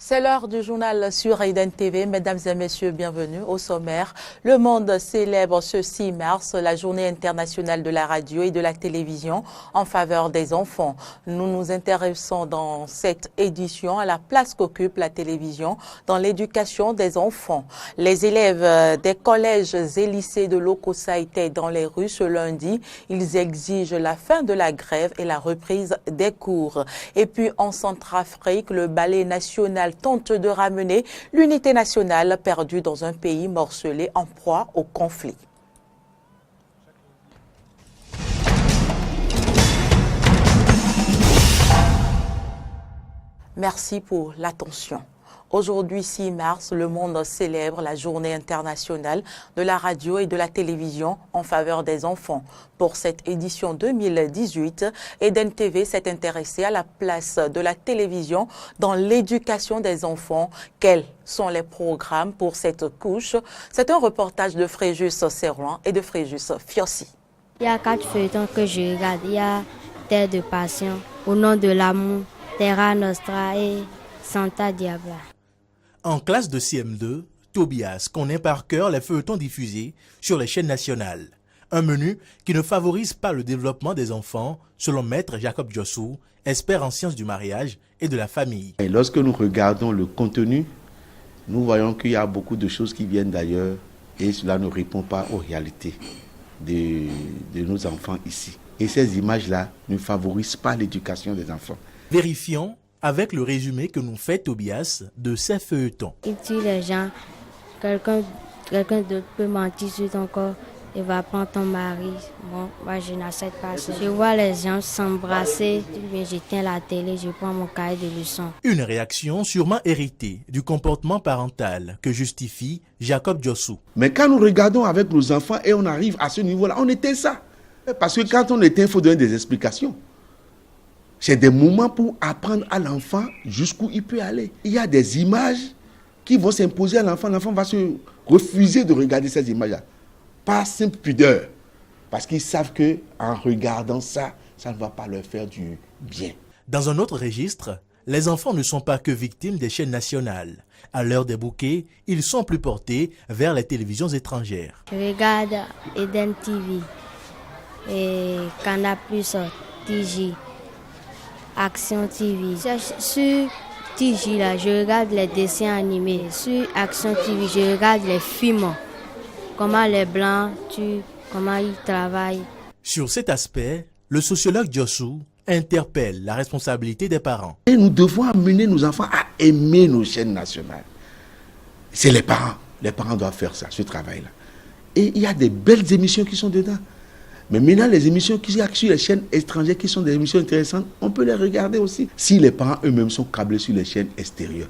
C'est l'heure du journal sur Eden TV. Mesdames et messieurs, bienvenue au sommaire. Le monde célèbre ce 6 mars la journée internationale de la radio et de la télévision en faveur des enfants. Nous nous intéressons dans cette édition à la place qu'occupe la télévision dans l'éducation des enfants. Les élèves des collèges et lycées de l'Okossa étaient dans les rues ce lundi. Ils exigent la fin de la grève et la reprise des cours. Et puis en Centrafrique, le ballet national tente de ramener l'unité nationale perdue dans un pays morcelé en proie au conflit. Merci pour l'attention. Aujourd'hui, 6 mars, le monde célèbre la journée internationale de la radio et de la télévision en faveur des enfants. Pour cette édition 2018, Eden TV s'est intéressé à la place de la télévision dans l'éducation des enfants. Quels sont les programmes pour cette couche? C'est un reportage de Fréjus Serrouan et de Fréjus Fiossi. Il y a 4 feuilletons que je regarde. Il y a Terre de Passion, Au nom de l'amour, Terra Nostra et Santa Diabla. En classe de CM2, Tobias connaît par cœur les feuilletons diffusés sur les chaînes nationales. Un menu qui ne favorise pas le développement des enfants, selon Maître Jacob Diossou, expert en sciences du mariage et de la famille. Et lorsque nous regardons le contenu, nous voyons qu'il y a beaucoup de choses qui viennent d'ailleurs et cela ne répond pas aux réalités de nos enfants ici. Et ces images-là ne favorisent pas l'éducation des enfants. Vérifions avec le résumé que nous fait Tobias de ces feuilletons. Il tue les gens, quelqu'un d'autre peut mentir sur ton corps, il va prendre ton mari. Bon, moi je n'accepte pas ça. Je vois les gens s'embrasser, je tiens la télé, je prends mon cahier de leçons. Une réaction sûrement héritée du comportement parental que justifie Jacob Diossou. Mais quand nous regardons avec nos enfants et on arrive à ce niveau-là, on était ça. Parce que quand on était, il faut donner des explications. C'est des moments pour apprendre à l'enfant jusqu'où il peut aller. Il y a des images qui vont s'imposer à l'enfant. L'enfant va se refuser de regarder ces images-là. Par simple pudeur. Parce qu'ils savent qu'en regardant ça, ça ne va pas leur faire du bien. Dans un autre registre, les enfants ne sont pas que victimes des chaînes nationales. À l'heure des bouquets, ils sont plus portés vers les télévisions étrangères. Je regarde Eden TV et Canal+, TJ. Action TV. Sur TJ, là, je regarde les dessins animés. Sur Action TV, je regarde les films. Comment les Blancs tuent, comment ils travaillent. Sur cet aspect, le sociologue Diossou interpelle la responsabilité des parents. Et nous devons amener nos enfants à aimer nos chaînes nationales. C'est les parents. Les parents doivent faire ça, ce travail-là. Et il y a des belles émissions qui sont dedans. Mais maintenant, les émissions qui sont sur les chaînes étrangères, qui sont des émissions intéressantes, on peut les regarder aussi. Si les parents eux-mêmes sont câblés sur les chaînes extérieures,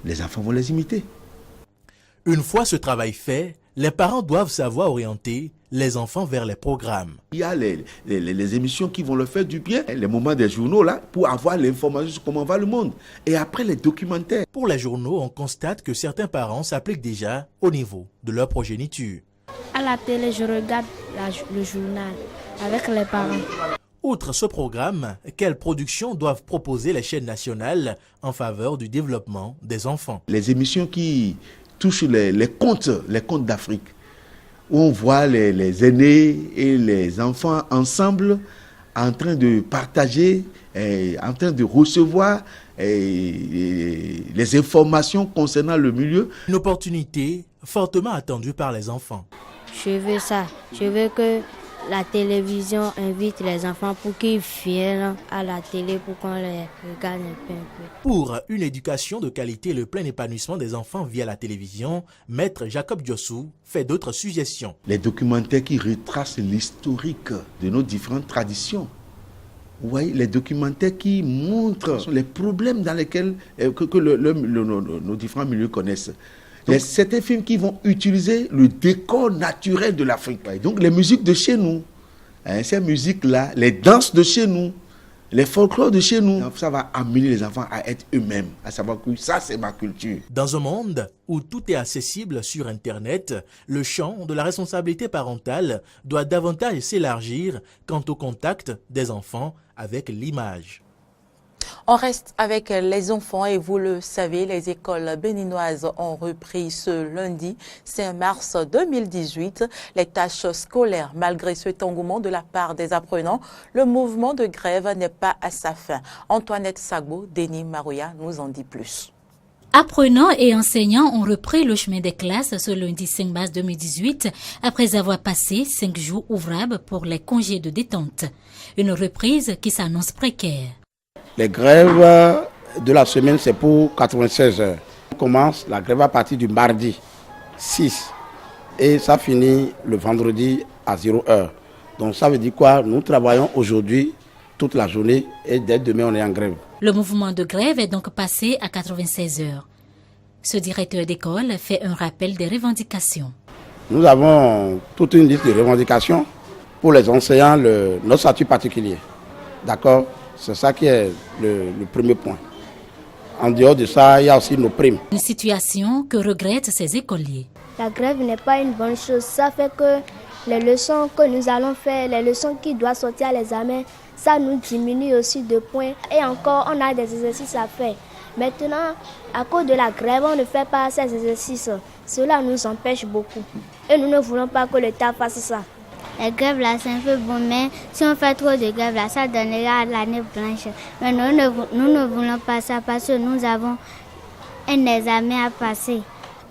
les enfants vont les imiter. Une fois ce travail fait, les parents doivent savoir orienter les enfants vers les programmes. Il y a les émissions qui vont leur faire du bien, les moments des journaux là, pour avoir l'information sur comment va le monde. Et après les documentaires. Pour les journaux, on constate que certains parents s'appliquent déjà au niveau de leur progéniture. À la télé, je regarde le journal avec les parents. Outre ce programme, quelles productions doivent proposer les chaînes nationales en faveur du développement des enfants? Les émissions qui touchent les contes d'Afrique, où on voit les aînés et les enfants ensemble en train de partager, en train de recevoir les informations concernant le milieu. Une opportunité fortement attendue par les enfants. Je veux ça. Je veux que la télévision invite les enfants pour qu'ils viennent à la télé pour qu'on les regarde un peu. Pour une éducation de qualité et le plein épanouissement des enfants via la télévision, Maître Jacob Diossou fait d'autres suggestions. Les documentaires qui retracent l'historique de nos différentes traditions. Vous voyez, les documentaires qui montrent les problèmes dans lesquels nos différents milieux connaissent. Il y a certains films qui vont utiliser le décor naturel de l'Afrique. Donc les musiques de chez nous, ces musiques-là, les danses de chez nous, les folklores de chez nous, ça va amener les enfants à être eux-mêmes, à savoir que ça c'est ma culture. Dans un monde où tout est accessible sur Internet, le champ de la responsabilité parentale doit davantage s'élargir quant au contact des enfants avec l'image. On reste avec les enfants et vous le savez, les écoles béninoises ont repris ce lundi 5 mars 2018 les tâches scolaires. Malgré cet engouement de la part des apprenants, le mouvement de grève n'est pas à sa fin. Antoinette Sagbo, Denis Marouya nous en dit plus. Apprenants et enseignants ont repris le chemin des classes ce lundi 5 mars 2018 après avoir passé 5 jours ouvrables pour les congés de détente. Une reprise qui s'annonce précaire. Les grèves de la semaine, c'est pour 96 heures. On commence la grève à partir du mardi 6 et ça finit le vendredi à 0 heure. Donc ça veut dire quoi? Nous travaillons aujourd'hui toute la journée et dès demain on est en grève. Le mouvement de grève est donc passé à 96 heures. Ce directeur d'école fait un rappel des revendications. Nous avons toute une liste de revendications pour les enseignants, notre statut particulier. D'accord? C'est ça qui est le premier point. En dehors de ça, il y a aussi nos primes. Une situation que regrettent ces écoliers. La grève n'est pas une bonne chose. Ça fait que les leçons que nous allons faire, les leçons qui doivent sortir à l'examen, ça nous diminue aussi de points. Et encore, on a des exercices à faire. Maintenant, à cause de la grève, on ne fait pas ces exercices. Cela nous empêche beaucoup. Et nous ne voulons pas que l'État fasse ça. Les grèves là, c'est un peu bon, mais si on fait trop de grèves là, ça donnera l'année blanche. Mais nous ne voulons pas ça parce que nous avons un examen à passer.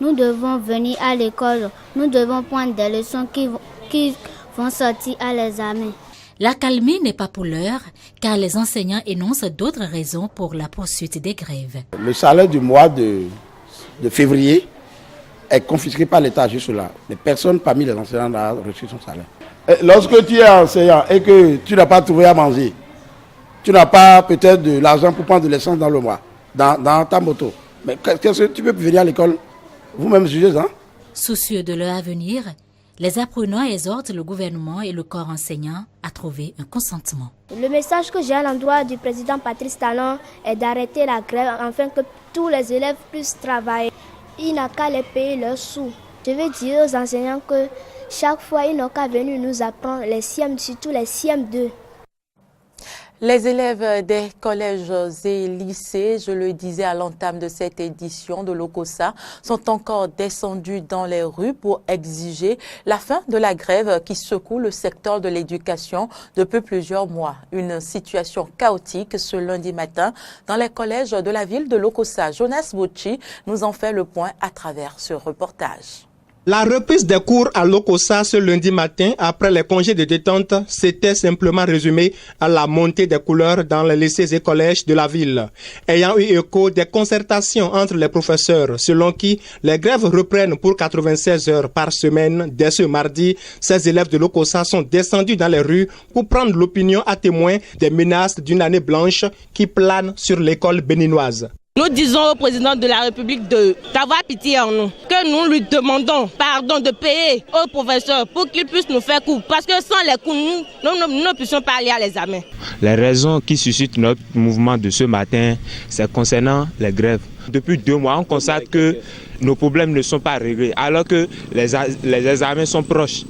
Nous devons venir à l'école, nous devons prendre des leçons qui vont sortir à l'examen. L'accalmie n'est pas pour l'heure, car les enseignants énoncent d'autres raisons pour la poursuite des grèves. Le salaire du mois de février est confisqué par l'État juste là. Les personnes parmi les enseignants n'ont reçu son salaire. Et lorsque tu es enseignant et que tu n'as pas trouvé à manger, tu n'as pas peut-être de l'argent pour prendre de l'essence dans le mois, dans ta moto, mais qu'est-ce que tu peux venir à l'école? Vous-même jugez, hein? Soucieux de leur avenir, les apprenants exhortent le gouvernement et le corps enseignant à trouver un consentement. Le message que j'ai à l'endroit du président Patrice Talon est d'arrêter la grève afin que tous les élèves puissent travailler. Il n'a qu'à les payer leurs sous. Je veux dire aux enseignants que chaque fois, ils n'ont qu'à venir nous apprendre les CM, surtout les CM2. Les élèves des collèges et lycées, je le disais à l'entame de cette édition de l'OCOSA, sont encore descendus dans les rues pour exiger la fin de la grève qui secoue le secteur de l'éducation depuis plusieurs mois. Une situation chaotique ce lundi matin dans les collèges de la ville de l'OCOSA. Jonas Bouchi nous en fait le point à travers ce reportage. La reprise des cours à l'OCOSA ce lundi matin, après les congés de détente, s'était simplement résumée à la montée des couleurs dans les lycées et collèges de la ville. Ayant eu écho des concertations entre les professeurs, selon qui les grèves reprennent pour 96 heures par semaine, dès ce mardi, ces élèves de l'OCOSA sont descendus dans les rues pour prendre l'opinion à témoin des menaces d'une année blanche qui plane sur l'école béninoise. Nous disons au président de la République d'avoir pitié en nous, que nous lui demandons pardon de payer aux professeurs pour qu'ils puissent nous faire cours. Parce que sans les cours, nous ne puissions pas aller à l'examen. Les raisons qui suscitent notre mouvement de ce matin, c'est concernant les grèves. Depuis 2 mois, on constate que nos problèmes ne sont pas réglés, alors que les examens sont proches.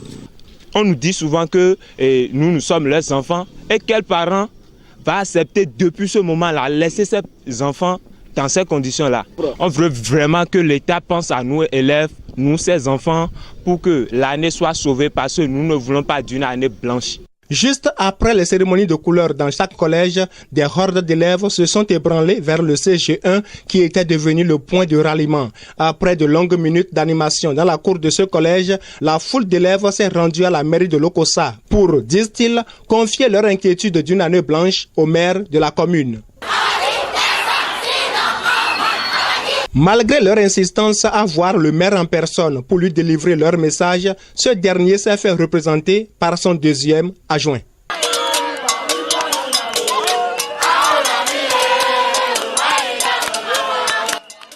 On nous dit souvent que nous sommes leurs enfants et quel parent va accepter depuis ce moment-là, laisser ses enfants dans ces conditions-là. On veut vraiment que l'État pense à nous, élèves, nous, ces enfants, pour que l'année soit sauvée parce que nous ne voulons pas d'une année blanche. Juste après les cérémonies de couleurs dans chaque collège, des hordes d'élèves se sont ébranlés vers le CG1 qui était devenu le point de ralliement. Après de longues minutes d'animation dans la cour de ce collège, la foule d'élèves s'est rendue à la mairie de l'OCOSA pour, disent-ils, confier leur inquiétude d'une année blanche au maire de la commune. Malgré leur insistance à voir le maire en personne pour lui délivrer leur message, ce dernier s'est fait représenter par son deuxième adjoint.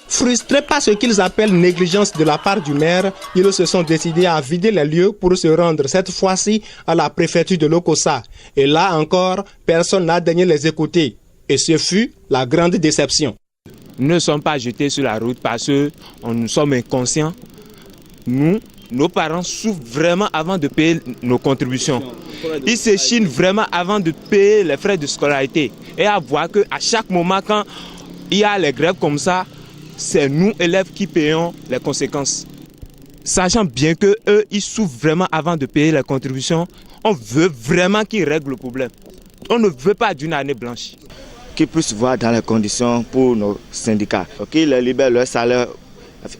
Frustrés par ce qu'ils appellent négligence de la part du maire, ils se sont décidés à vider les lieux pour se rendre cette fois-ci à la préfecture de l'OCOSA. Et là encore, personne n'a daigné les écouter. Et ce fut la grande déception. Nous ne sommes pas jetés sur la route parce que nous sommes inconscients. Nous, nos parents souffrent vraiment avant de payer nos contributions. Ils s'échinent vraiment avant de payer les frais de scolarité. Et à voir qu'à chaque moment, quand il y a les grèves comme ça, c'est nous, élèves, qui payons les conséquences. Sachant bien qu'eux, ils souffrent vraiment avant de payer les contributions, on veut vraiment qu'ils règlent le problème. On ne veut pas d'une année blanche. Qu'ils puissent voir dans les conditions pour nos syndicats, qu'ils les libèrent leur salaire,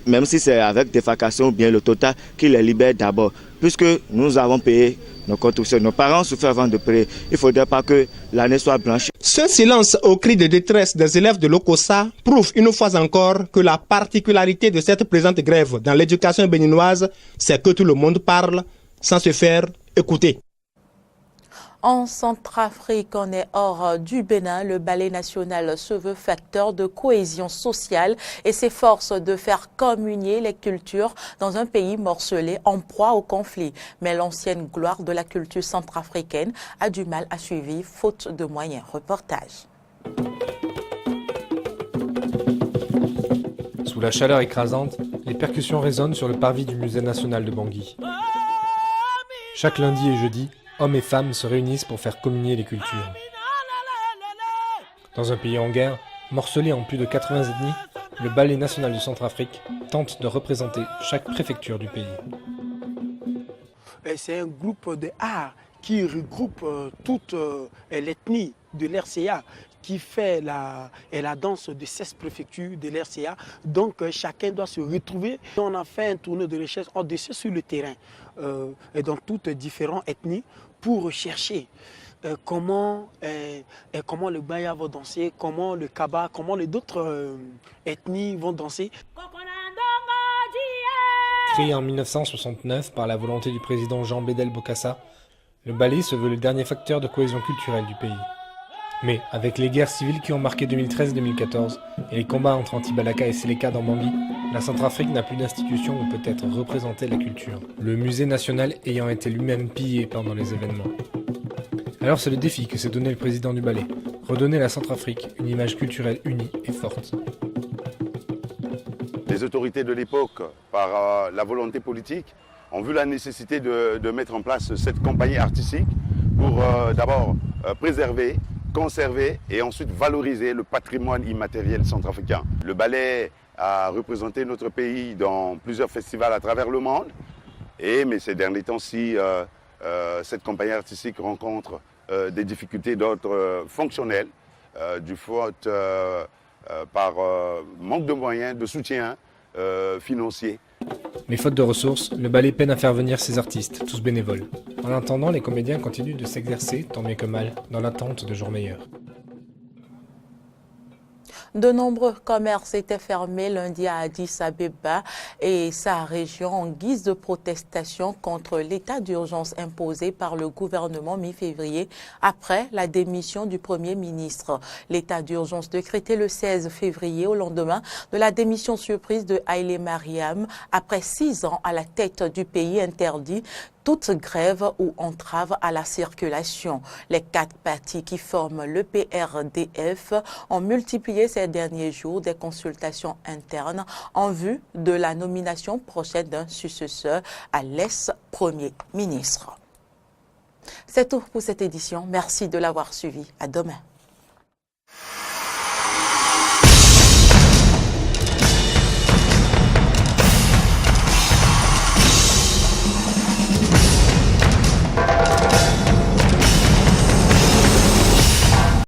même si c'est avec défalcation ou bien le total, qu'ils les libèrent d'abord. Puisque nous avons payé nos contributions, nos parents souffrent avant de payer, il ne faudrait pas que l'année soit blanche. Ce silence au cri de détresse des élèves de l'Okossa prouve une fois encore que la particularité de cette présente grève dans l'éducation béninoise, c'est que tout le monde parle sans se faire écouter. En Centrafrique, on est hors du Bénin. Le ballet national se veut facteur de cohésion sociale et s'efforce de faire communier les cultures dans un pays morcelé en proie au conflit. Mais l'ancienne gloire de la culture centrafricaine a du mal à suivre faute de moyens. Reportage. Sous la chaleur écrasante, les percussions résonnent sur le parvis du musée national de Bangui. Chaque lundi et jeudi, hommes et femmes se réunissent pour faire communier les cultures. Dans un pays en guerre, morcelé en plus de 80 ethnies, le ballet national de Centrafrique tente de représenter chaque préfecture du pays. C'est un groupe d'art qui regroupe toute l'ethnie de l'RCA, qui fait la danse de 16 préfectures de l'RCA. Donc chacun doit se retrouver. On a fait un tournoi de recherche au-dessus sur le terrain et dans toutes différentes ethnies pour rechercher comment le Baya va danser, comment le Kaba, comment les autres ethnies vont danser. Créé en 1969 par la volonté du président Jean Bédel Bokassa, le ballet se veut le dernier facteur de cohésion culturelle du pays. Mais avec les guerres civiles qui ont marqué 2013-2014 et les combats entre Antibalaka et Séléka dans Bangui, la Centrafrique n'a plus d'institution où peut être représentée la culture, le musée national ayant été lui-même pillé pendant les événements. Alors c'est le défi que s'est donné le président du ballet, redonner à la Centrafrique une image culturelle unie et forte. Les autorités de l'époque, par la volonté politique, ont vu la nécessité de mettre en place cette compagnie artistique pour d'abord préserver, conserver et ensuite valoriser le patrimoine immatériel centrafricain. Le ballet a représenté notre pays dans plusieurs festivals à travers le monde, mais ces derniers temps-ci, cette compagnie artistique rencontre des difficultés d'ordre fonctionnel, du fait par manque de moyens, de soutien financier. Mais faute de ressources, le ballet peine à faire venir ses artistes, tous bénévoles. En attendant, les comédiens continuent de s'exercer, tant bien que mal, dans l'attente de jours meilleurs. De nombreux commerces étaient fermés lundi à Addis Abeba et sa région en guise de protestation contre l'état d'urgence imposé par le gouvernement mi-février après la démission du Premier ministre. L'état d'urgence décrété le 16 février au lendemain de la démission surprise de Haïlé Mariam après 6 ans à la tête du pays interdit toute grève ou entrave à la circulation. Les 4 partis qui forment le PRDF ont multiplié ces derniers jours des consultations internes en vue de la nomination prochaine d'un successeur à l'ex-premier ministre. C'est tout pour cette édition. Merci de l'avoir suivi. À demain.